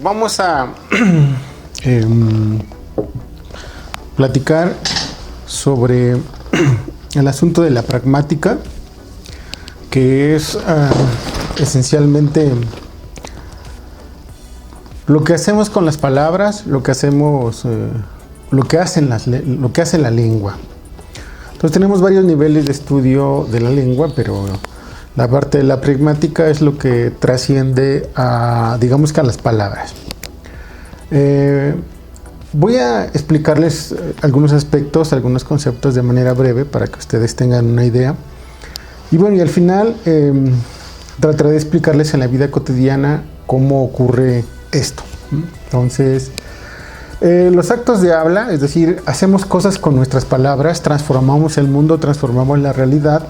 vamos a platicar sobre el asunto de la pragmática, que es esencialmente lo que hacemos con las palabras, lo que hacemos, lo que hace la lengua. Entonces tenemos varios niveles de estudio de la lengua, pero la parte de la pragmática es lo que trasciende a, digamos que a las palabras. Voy a explicarles algunos aspectos, algunos conceptos de manera breve para que ustedes tengan una idea. Y bueno, y al final trataré de explicarles en la vida cotidiana cómo ocurre esto. Entonces, los actos de habla, es decir, hacemos cosas con nuestras palabras, transformamos el mundo, transformamos la realidad,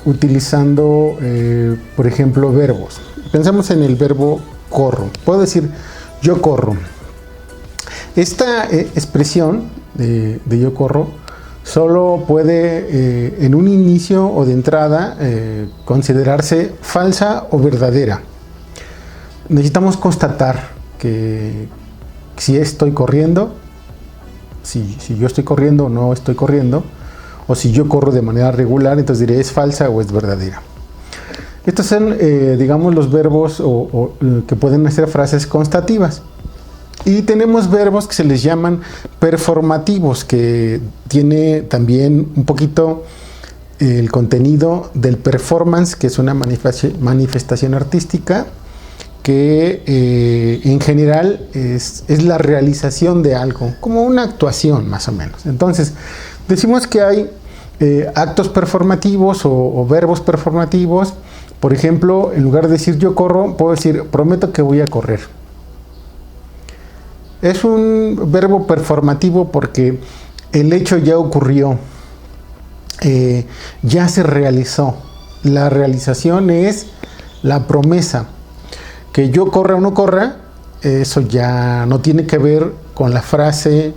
utilizando, por ejemplo, verbos. Pensamos en el verbo corro. Puedo decir, yo corro. Esta expresión de yo corro solo puede, en un inicio o de entrada, considerarse falsa o verdadera. Necesitamos constatar que si estoy corriendo, si yo estoy corriendo o no estoy corriendo, o si yo corro de manera regular, entonces diré es falsa o es verdadera. Estos son, digamos, los verbos que pueden hacer frases constativas. Y tenemos verbos que se les llaman performativos, que tiene también un poquito el contenido del performance, que es una manifestación artística, que en general es la realización de algo, como una actuación más o menos. Entonces, decimos que hay actos performativos o verbos performativos. Por ejemplo, en lugar de decir yo corro, puedo decir prometo que voy a correr. Es un verbo performativo porque el hecho ya ocurrió, ya se realizó. La realización es la promesa. Que yo corra o no corra, eso ya no tiene que ver con la frase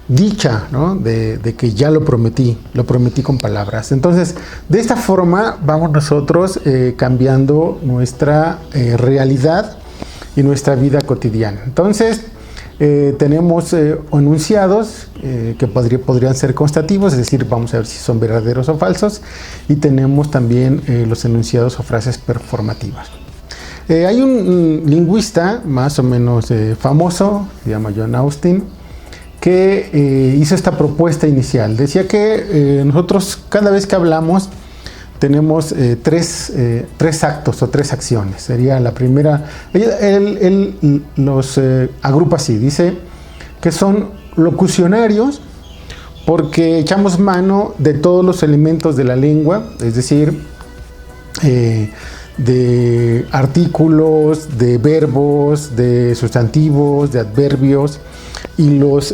dicha, ¿no? de que ya lo prometí con palabras. Entonces, de esta forma vamos nosotros cambiando nuestra realidad y nuestra vida cotidiana. Entonces, tenemos enunciados que podrían ser constativos, es decir, vamos a ver si son verdaderos o falsos, y tenemos también los enunciados o frases performativas. Hay un lingüista más o menos famoso, se llama John Austin, que hizo esta propuesta inicial. Decía que nosotros cada vez que hablamos tenemos tres actos o tres acciones. Sería la primera, él los agrupa así, dice que son locucionarios porque echamos mano de todos los elementos de la lengua, es decir, de artículos, de verbos, de sustantivos, de adverbios, y los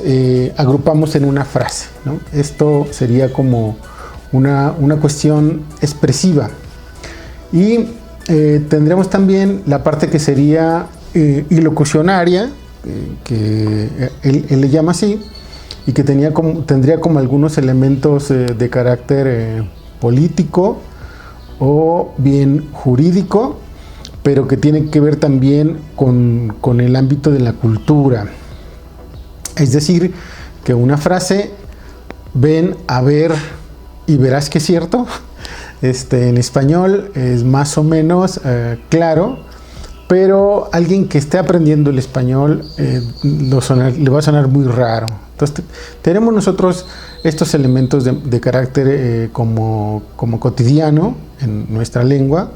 agrupamos en una frase, ¿no? Esto sería como una cuestión expresiva. Y tendremos también la parte que sería ilocucionaria, que él le llama así, y que tendría como algunos elementos de carácter político o bien jurídico, pero que tiene que ver también con el ámbito de la cultura. Es decir, que una frase, ven a ver y verás que es cierto, en español es más o menos claro, pero alguien que esté aprendiendo el español le va a sonar muy raro. Entonces tenemos nosotros estos elementos de carácter como cotidiano en nuestra lengua.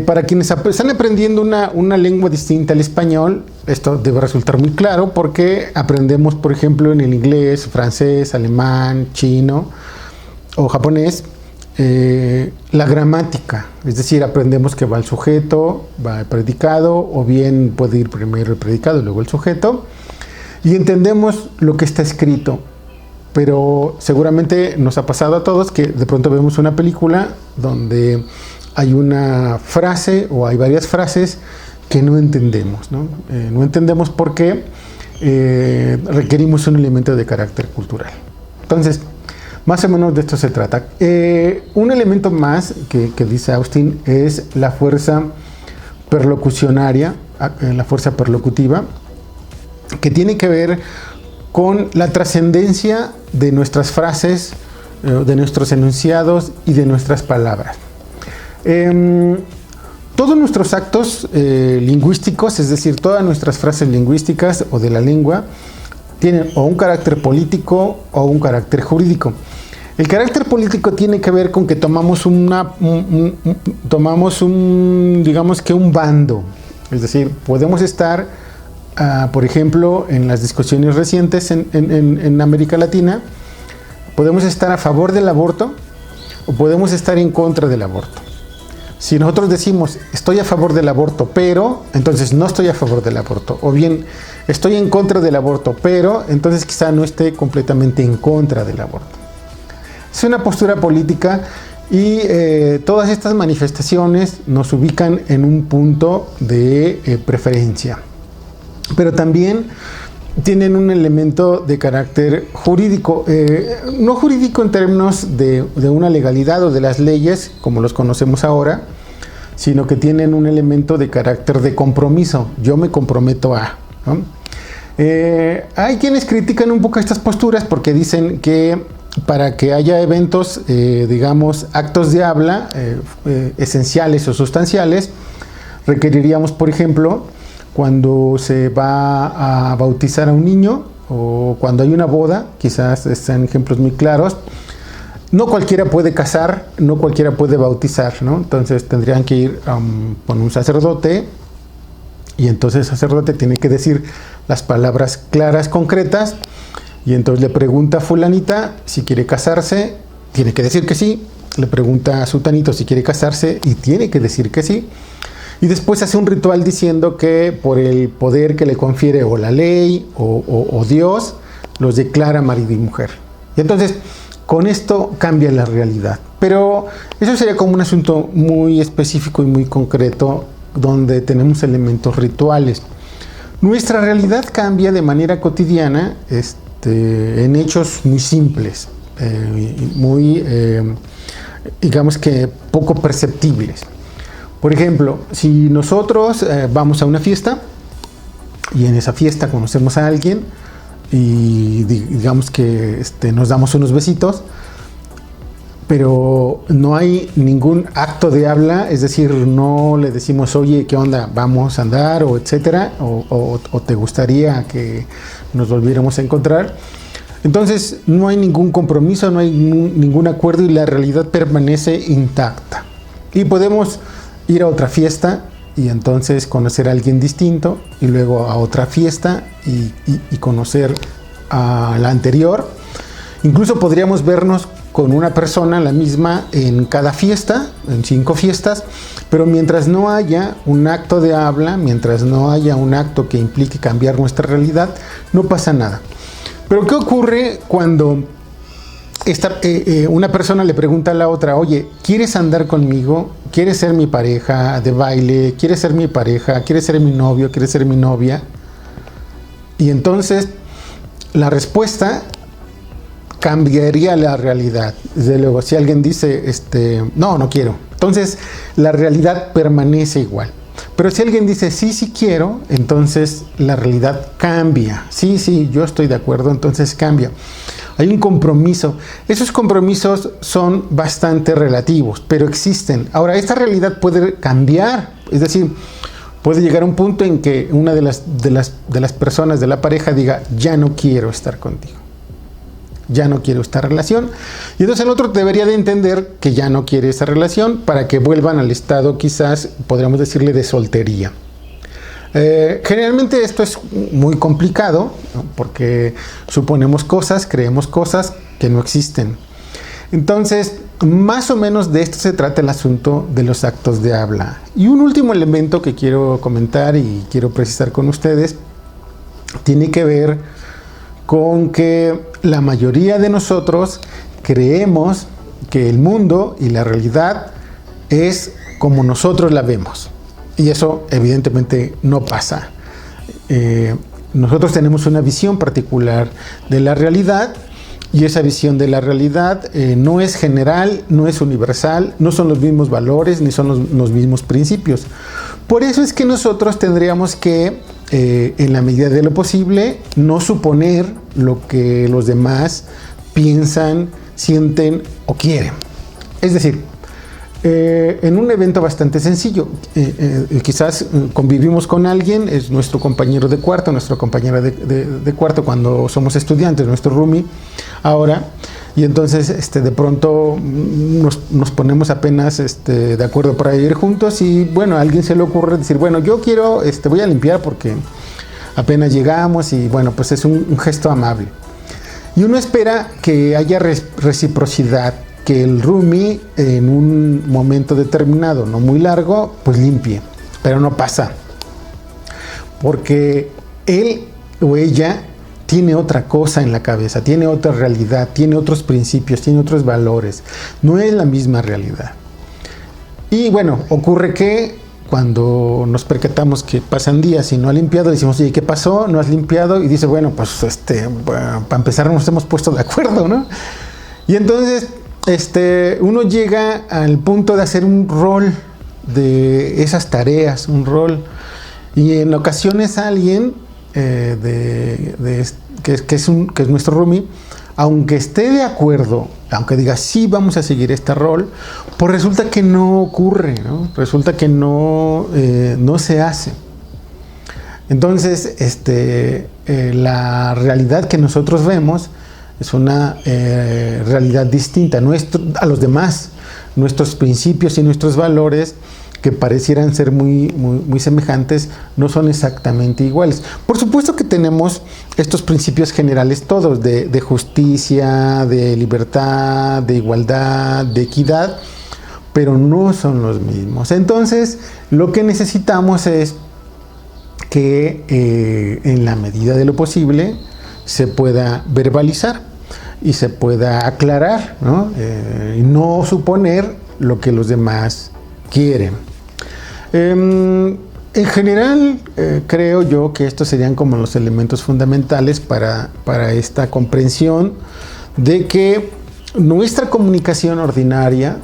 Para quienes están aprendiendo una lengua distinta al español, esto debe resultar muy claro porque aprendemos, por ejemplo, en el inglés, francés, alemán, chino o japonés, la gramática, es decir, aprendemos que va el sujeto, va el predicado, o bien puede ir primero el predicado y luego el sujeto, y entendemos lo que está escrito. Pero seguramente nos ha pasado a todos que de pronto vemos una película donde hay una frase o hay varias frases que no entendemos, ¿no? No entendemos por qué requerimos un elemento de carácter cultural. Entonces, más o menos de esto se trata. Un elemento más que dice Austin es la fuerza perlocucionaria la fuerza perlocutiva, que tiene que ver con la trascendencia de nuestras frases, de nuestros enunciados y de nuestras palabras. Todos nuestros actos lingüísticos, es decir, todas nuestras frases lingüísticas o de la lengua, tienen o un carácter político o un carácter jurídico. El carácter político tiene que ver con que tomamos digamos que un bando. Es decir, podemos estar, por ejemplo, en las discusiones recientes en América Latina, podemos estar a favor del aborto o podemos estar en contra del aborto. Si nosotros decimos estoy a favor del aborto, pero, entonces no estoy a favor del aborto. O bien estoy en contra del aborto, pero, entonces quizá no esté completamente en contra del aborto. Es una postura política y todas estas manifestaciones nos ubican en un punto de preferencia. Pero también tienen un elemento de carácter jurídico, no jurídico en términos de una legalidad o de las leyes, como los conocemos ahora, sino que tienen un elemento de carácter de compromiso. Yo me comprometo a, ¿no? Hay quienes critican un poco estas posturas porque dicen que para que haya eventos, digamos, actos de habla esenciales o sustanciales, requeriríamos, por ejemplo, cuando se va a bautizar a un niño o cuando hay una boda, quizás sean ejemplos muy claros, no cualquiera puede casar, no cualquiera puede bautizar, ¿no? Entonces tendrían que ir con un sacerdote y entonces el sacerdote tiene que decir las palabras claras, concretas, y entonces le pregunta a fulanita si quiere casarse, tiene que decir que sí, le pregunta a sutanito si quiere casarse y tiene que decir que sí. Y después hace un ritual diciendo que por el poder que le confiere o la ley o Dios, los declara marido y mujer. Y entonces, con esto cambia la realidad. Pero eso sería como un asunto muy específico y muy concreto, donde tenemos elementos rituales. Nuestra realidad cambia de manera cotidiana en hechos muy simples, digamos que poco perceptibles. Por ejemplo, si nosotros vamos a una fiesta y en esa fiesta conocemos a alguien y digamos que nos damos unos besitos, pero no hay ningún acto de habla, es decir, no le decimos, oye, ¿qué onda? ¿Vamos a andar? O etcétera, o te gustaría que nos volviéramos a encontrar. Entonces, no hay ningún compromiso, no hay ningún acuerdo y la realidad permanece intacta. Y podemos ir a otra fiesta y entonces conocer a alguien distinto y luego a otra fiesta y conocer a la anterior. Incluso podríamos vernos con una persona, la misma, en cada fiesta, en 5 fiestas, pero mientras no haya un acto de habla, mientras no haya un acto que implique cambiar nuestra realidad, no pasa nada. Pero ¿qué ocurre cuando una persona le pregunta a la otra, oye, ¿quieres andar conmigo? ¿Quieres ser mi pareja de baile? ¿Quieres ser mi pareja? ¿Quieres ser mi novio? ¿Quieres ser mi novia? Y entonces la respuesta cambiaría la realidad. Desde luego, si alguien dice, no quiero, entonces la realidad permanece igual. Pero si alguien dice, sí quiero, entonces la realidad cambia. Sí, yo estoy de acuerdo, entonces cambia. Hay un compromiso. Esos compromisos son bastante relativos, pero existen. Ahora, esta realidad puede cambiar, es decir, puede llegar a un punto en que una de las personas de la pareja diga, ya no quiero estar contigo. Ya no quiero esta relación. Y entonces el otro debería de entender que ya no quiere esa relación para que vuelvan al estado, quizás, podríamos decirle, de soltería. Generalmente esto es muy complicado, ¿no? Porque suponemos cosas, creemos cosas que no existen. Entonces, más o menos de esto se trata el asunto de los actos de habla. Y un último elemento que quiero comentar y quiero precisar con ustedes tiene que ver con que la mayoría de nosotros creemos que el mundo y la realidad es como nosotros la vemos. Y eso evidentemente no pasa. Nosotros tenemos una visión particular de la realidad y esa visión de la realidad no es general, no es universal, no son los mismos valores ni son los mismos principios. Por eso es que nosotros tendríamos que, en la medida de lo posible, no suponer lo que los demás piensan, sienten o quieren. Es decir, en un evento bastante sencillo, quizás convivimos con alguien, es nuestro compañero de cuarto, nuestra compañera de cuarto cuando somos estudiantes, nuestro roomie ahora, y entonces de pronto nos ponemos apenas de acuerdo para ir juntos y bueno, a alguien se le ocurre decir, bueno, yo quiero, voy a limpiar porque apenas llegamos y bueno, pues es un gesto amable. Y uno espera que haya reciprocidad, que el roomie en un momento determinado, no muy largo, pues limpie, pero no pasa, porque él o ella tiene otra cosa en la cabeza, tiene otra realidad, tiene otros principios, tiene otros valores, no es la misma realidad. Y bueno, ocurre que cuando nos percatamos que pasan días y no ha limpiado, decimos, oye, ¿qué pasó? ¿No has limpiado? Y dice, bueno, pues para empezar nos hemos puesto de acuerdo, ¿no? Y entonces uno llega al punto de hacer un rol de esas tareas, un rol, y en ocasiones alguien que es nuestro roomie, aunque esté de acuerdo, aunque diga sí vamos a seguir este rol, pues resulta que no ocurre, ¿no? Resulta que no se hace. Entonces, la realidad que nosotros vemos es una realidad distinta a los demás. Nuestros principios y nuestros valores, que parecieran ser muy semejantes, no son exactamente iguales. Por supuesto que tenemos estos principios generales todos, de justicia, de libertad, de igualdad, de equidad, pero no son los mismos. Entonces, lo que necesitamos es que en la medida de lo posible se pueda verbalizar y se pueda aclarar, ¿no? Y no suponer lo que los demás quieren. En general, creo yo que estos serían como los elementos fundamentales para esta comprensión de que nuestra comunicación ordinaria,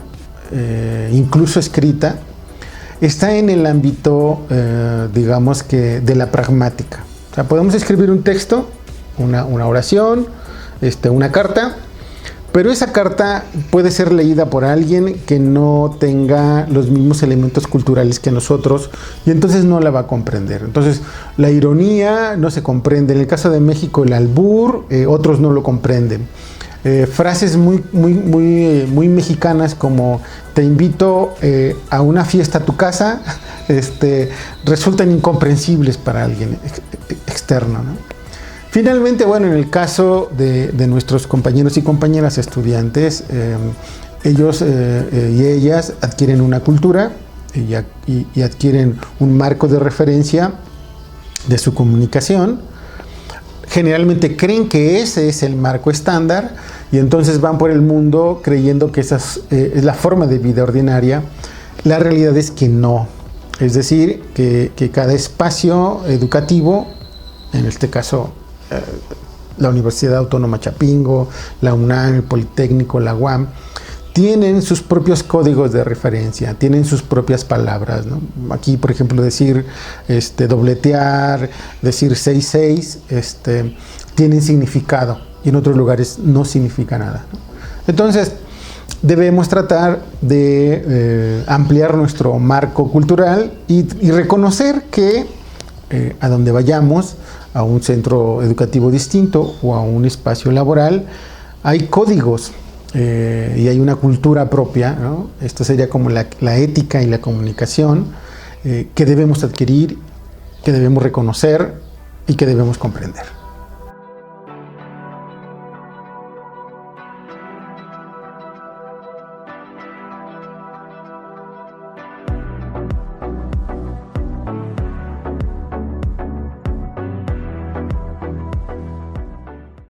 incluso escrita, está en el ámbito, digamos que, de la pragmática. O sea, podemos escribir un texto, una oración, una carta, pero esa carta puede ser leída por alguien que no tenga los mismos elementos culturales que nosotros y entonces no la va a comprender. Entonces, la ironía no se comprende. En el caso de México, el albur, otros no lo comprenden. Frases muy mexicanas como te invito a una fiesta a tu casa, resultan incomprensibles para alguien externo, ¿no? Finalmente, bueno, en el caso de nuestros compañeros y compañeras estudiantes, ellos y ellas adquieren una cultura y adquieren un marco de referencia de su comunicación. Generalmente creen que ese es el marco estándar y entonces van por el mundo creyendo que esa es la forma de vida ordinaria. La realidad es que no. Es decir, que cada espacio educativo, en este caso la Universidad Autónoma Chapingo, la UNAM, el Politécnico, la UAM, tienen sus propios códigos de referencia, tienen sus propias palabras, ¿no? Aquí, por ejemplo, decir dobletear, decir 6-6, tienen significado y en otros lugares no significa nada, ¿no? Entonces, debemos tratar de ampliar nuestro marco cultural y reconocer que a donde vayamos, a un centro educativo distinto o a un espacio laboral, hay códigos y hay una cultura propia, ¿no? Esto sería como la ética y la comunicación que debemos adquirir, que debemos reconocer y que debemos comprender.